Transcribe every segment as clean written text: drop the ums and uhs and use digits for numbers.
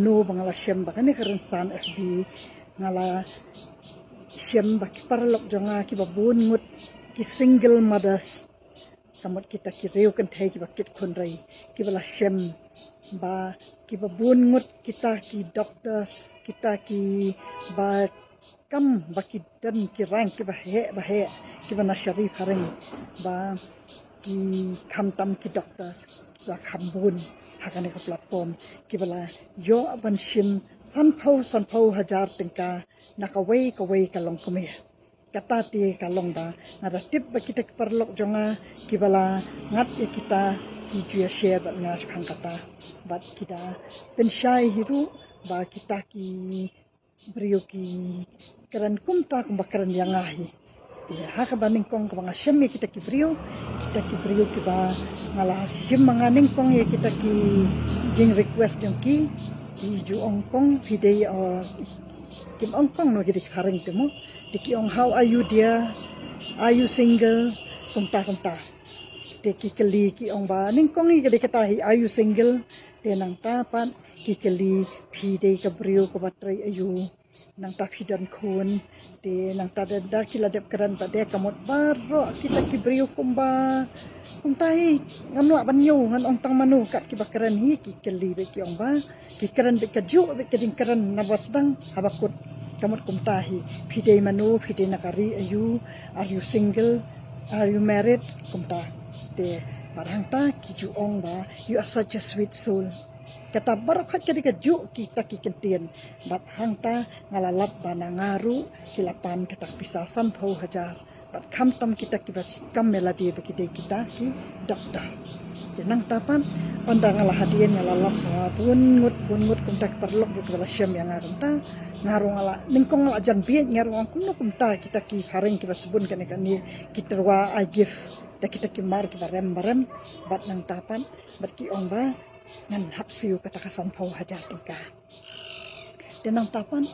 kumno bangala shem bakane karon san FB ngala shem baki parlok jonga ki babun ngut ki single mothers kamot kita ki reu kan thai ki bakit khonrai ki bala shem ba ki babun ngut kita ki doctors kita ki ba kam baki dan ki rank ki bahe ki bana sharif haring ba ki khamtam ki doctors ba khambun hakane ka platform ki bala yo ban shim sanpau hajar tingka nakaway ka long kume kata ti kalong ba ngada tip ba kita perlok jonga ki bala ngat ya kita ki juya share ba ngas khang kata bat kita penshai hiru ba kita ki brio ki keran kumta kumbakaran yang ahi ya haka baning kong ka shim kita ki brio ki ba ngala shim manganing kong ya kita ki jing request jong ki ju ong kong video kim ong kong no gidi haring temu diki ong how are you dear, are you single, kumta diki keli ki ong ba ning kong gidi katahi are you single tenang tapan ki keli pide ka brio ka batrai ayu nang tapidan kun de nang tada kila dep keran pada kamot baro kita ki brio kumba kumtai ngamno banyo ngan ong tang manu kat ki bakaran hi ki keli be ki ong ba ki keran be kaju be keding keran nabasdang habakut kamot kumtahi pide manu pide nakari ayu are you single, are you married kumta de barang ta ki ju ong ba you are such a sweet soul kata barakat ketika juk kita kikentian bat hangta ngalalap bana ngaru kilapan kita pisah sampau hajar bat kamtam kita kibas kam meladi bagi kita ki dokter jenang tapan pandang ngalah hadian ngalalap bungut kumtak perlok juga bala syam yang ngarunta ngaru ngala ningkong ngala jan biet ngaru angkum kumta kita ki haring kibas sebun kan kita wa I give da kita ki mar ki barem bat nang tapan bat ki ongba ngan hapsiu katakasan pau hajar tingka denang tapan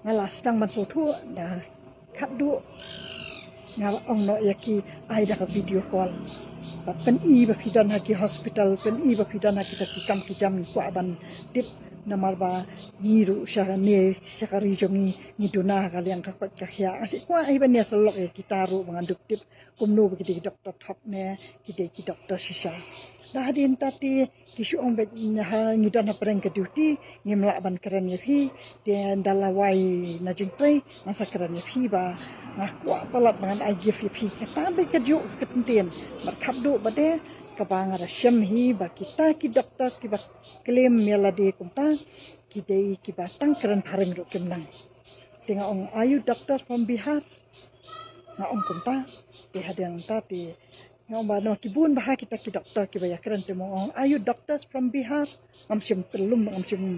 ngala sedang mansotu da kaddu ngala ong no yaki ai da video call pen i ba fidan haki hospital pen i ba fidan haki ta kam ki jam ko aban tip namar ba niru syahane syakari jongi ni duna kaliang ka kot ka khia asi ko ai ban ya selok ya kitaru manganduk tip kumno begitu dokter thok ne ki dokter sisa dah hadin tati kisu ong bet ha ngidan ha pereng ke duty ngimla ban keren ye phi den dalawai na jingpai masa keren ye phi ba ngaku palat bangan ai gif ye phi kata be ke ju ketentien markhap du bade kabang ada syam hi ba kita ki dokter ki ba claim meladi kumta ki dei ki batang keren pareng ro kemnang tinga ong ayu doctors from Bihar nga ong kumta de hadang tati ngom ba no kibun bah kita ki doktor ki baya keren temo ong ayu doctors from Bihar ngam sim pelum ngam sim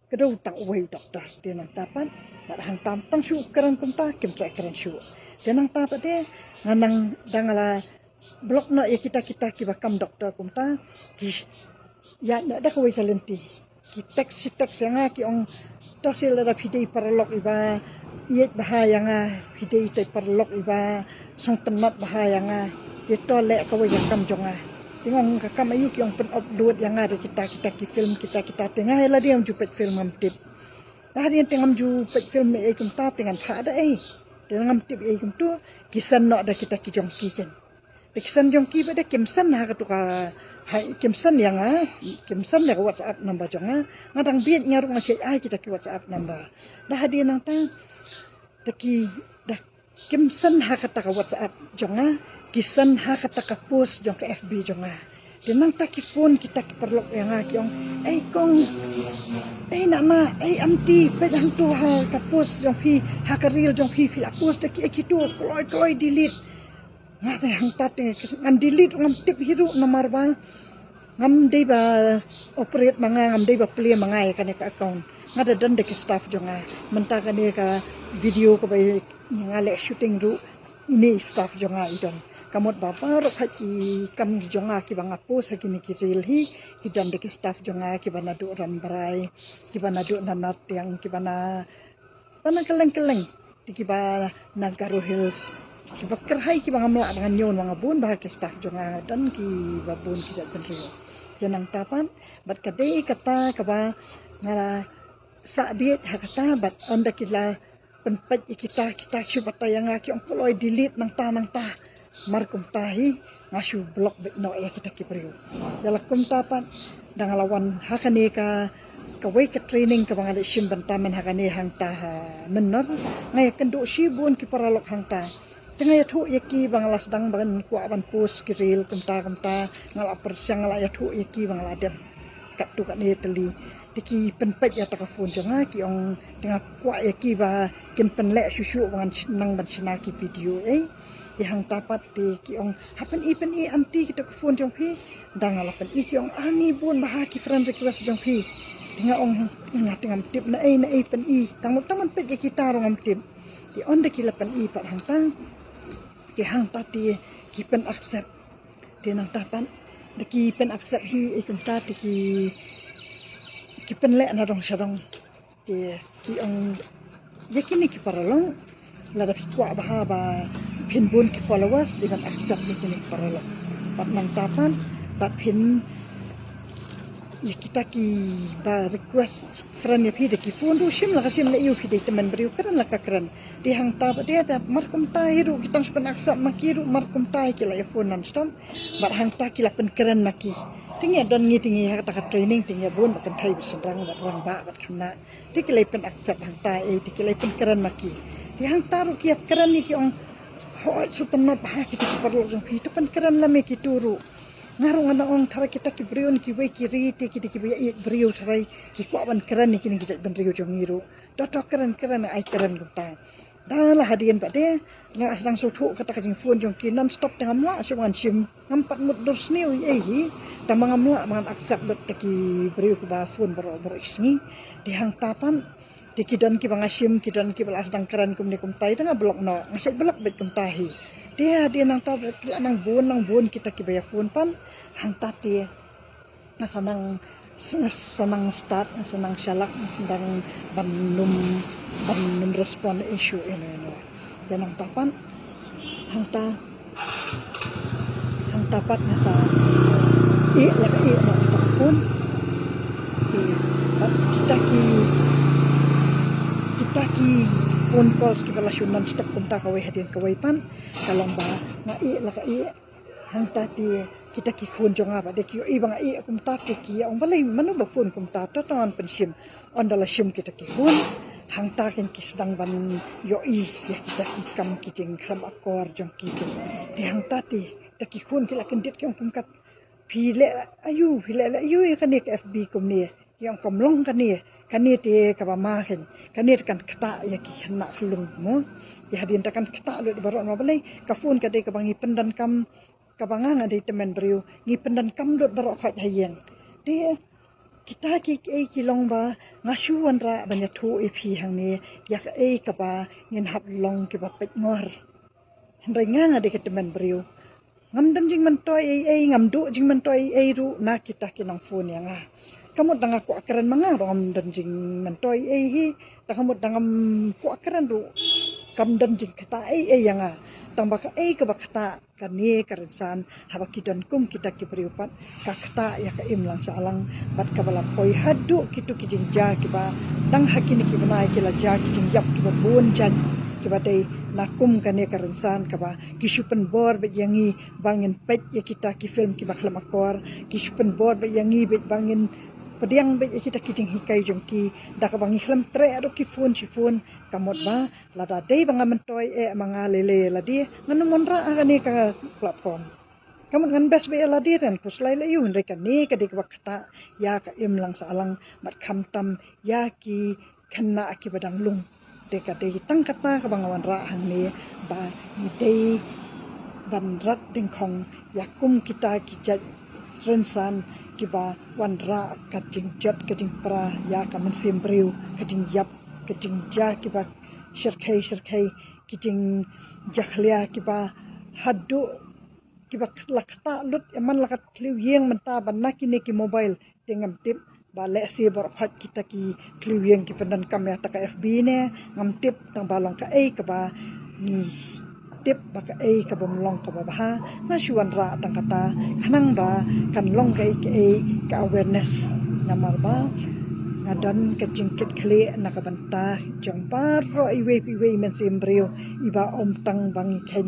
kedau tang uai doktor tenang tapan ba hang tam tang syu keren kumta kim tra keren syu tenang tapat de nganang dangala blok no ya kita ki bakam doktor kumta ki ya da ko kalenti ki teks yang ki ong tosil da pidei paralok iba iet bahaya nga pidei te paralok iba song tenat bahaya nga kita lek ko yang kam jonga tingong ka kam ayu ki ong pen upload yang ada kita ki film kita tengah la dia jupet film ngam tip dah dia tengam jupet film e kumta tengan pha da tengam tip e kum tu kisan no da kita ki jongki ken Kisan jongki pada kimsan ha katuka hai kimsan yang kimsan ya WhatsApp namba jonga ngadang biet nyaru ngasih ai kita ki WhatsApp namba dah dia nang ta taki dah kimsan ha kata WhatsApp jonga kisan ha kata post jong ke FB jonga denang ta ki phone kita ki perlok yang ki ong kong nana anti pedang tu ha ka post jong pi ha ka reel jong pi post taki tu kloi delete ngate hang tate ngan delete ngam tip hiru nomor ba ngam dei ba operate manga ngam dei ba play manga ya kan ka account ngada dan de staff jonga menta kan ka video ko ba ngale shooting ru ini staff jonga idon kamot ba par khaki kam jonga ki banga post hakini ki reel hi hidan de staff jonga ki bana du rambrai ki bana du nanat yang ki bana keleng ki ba Nagaro Hills Bakar hai ki bang amla dengan nyon mga bun bah ki staff jonga dan ki babun ki jat penrio janang tapan bat kadai kata kaba ngala sabit hakata bat onda kila penpat kita syubata yang ngaki ang kuloy delete ng ta markum tahi ngasu blok bet no ya kita kipriu dalakum tapat dangalawan hakane ka kawai ka training ka mga simban taman hakane hang ta menor ngay kendo sibun ki paralok hang ta tengah yatu yaki banglas dang bangan kuaban post kiril kumta ngala persyang ngala yatu yaki bangala dem katu kat ni teli tiki penpet ya takafun janga ki ong tengah kuat yaki ba kin penlek susu bangan senang ban senaki video yang tapat di ki ong hapen i anti kita kafun jong pi dang alapan i ki ong ani bun bahaki friend request jong pi tengah ong tengah tip na pen i taman pet ya kita rong tip di on de kilapan i pat hang tang ki hang tati ki pen accept di nang tapan de ki pen accept hi ikum tati ki pen lek na rong sarong ki ong yakini ki paralong la da pikwa ba pin bun ki followers di ban accept ni kini paralong pat nang tapan pat pin ya kita ki ba request friend ya pi de ki phone ru sim la sim na yu pi de teman beriu keren la keren di hang ta dia da markum ta hiru kita sepen aksa makiru markum ta ki la ya phone nan stom bar hang ta ki la pen keren maki tingnya don ngi tinggi ha ta training tingnya bun bakan thai bisendang bat rang ba bat khana ti ki la pen aksa hang ta ti ki la pen keren maki di hang ta ru ki keren ni ki ong ho su tanot ba ki ti perlu jong pi tu pen keren la me ki turu ngarung ana ong thara kita ki briun ki we ki ri ti ki ya briu tharai ki kwaban keren ni kini ki ben riu jongiru dotok keren ai keren gupta dah lah hadian pak dia nang sedang sutu kata kajing phone jong ki non stop dengan mla suan sim nampak mut dos ni hi ta mangamla mangan accept bet ki briu ku ba phone bro isni di hang tapan di kidon ki bangasim kidon ki balas dang keren kum ni kum tai tengah blok no ngasai blok bet kum tahi dia nang ta nang bun kita ki baya phone pan hang tati senang start senang syalak senang banum respon isu ini jangan tapan hang tapat ngasa nak phone kita ki phone calls ki balasyon non stop kumta kawai hadian kawai pan kalong ba nga hang tati kita ki phone jonga ba de ki bang kumta ki ong balai manu ba phone kumta to ton pensim on dala sim kita ki phone hang ta ken ki sedang ban ya kita ki kam ki jeng kham akor jong ki di hang tati ta ki phone ki la ken dit ki ong kumkat phile ayu kan ni FB kum ni yang komlong kan ni te ka ba ma hen kan ni kan kata ya ki na flung mo ya hadin ta kan kata do baron ma balai ka phone ka de ka bangi pendan kam ka banga nga de temen beriu ngi pendan kam do baro khat hayeng de kita ki long ba ngasuan ra banya thu e phi hang ni ya ka ba ngin hap long ki ba pet ngor hendrai nga de ka temen beriu ngam dan jing man toy ngam du jing man toy ru na kita ki nang phone yang kamu dang aku akaran manga rom dan jing mentoy hi ta kamu dang ku akaran ru kam dan jing kata yang tang baka ka bakata kani karensan haba kidon kum kita ki priupat ka kata ya ka im lang salang bat ka bala poi hadu kitu ki jing ja ki ba dang hakini ki banai ki la ja ki jing yap ki ba bun jan ki ba dei nakum kani karensan ka ba kisupen bor be yangi bangin pet ya kita ki film ki baklam akor kisupen bor be yangi be bangin pediang be kita kijing hikai jongki da ka bangi khlam tre ado ki phone kamot ba la da dei banga mentoy manga lele la di nganu monra agani ka platform kamot ngan best be la di ran puslai la yu ndai ka ni ka dik wakta ya ka im lang salang mat kham tam ya ki khanna ki badang lung de ka dei tang kata ka bangawan ra hang ni ba ni dei ban rat ding khong yakum kita ki jat rensan kiba wanra kajing jot kajing pra ya ka mensim briu kajing yap kajing ja kiba shirkai kajing jakhlia kiba hadu kiba lakta lut eman lakat kliu yeng menta banna kini ki mobile tengam tip ba le si bor khat kita ki kliu yeng ki pendan kam ya ta ka FB ne ngam tip tang balong ka ka ba ni tip baka ka bomlong ka ba masuan ra tang kata hanang ba kan long ka awareness namar ba ngadan ke jingkit kle nakabanta jong baro iwe men sembrio iba om tang bangi ken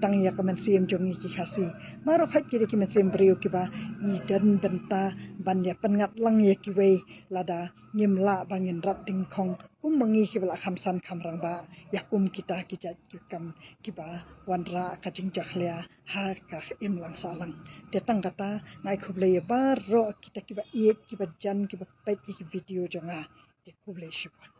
tang ya kamen siem jong iki khasi maro khat kiri ki men sembrio kiba idan benta ban ya pengat lang ya kiwe lada nyimla bangin rat ding khong kum mangi kibla khamsan khamrang ba yakum kita kijat kikam kiba wanra kajing jakhlia ha ka imlang salang tetang kata ngai khuble baro kita kiba iet kiba jan kiba pet ki video jonga ke khuble shiba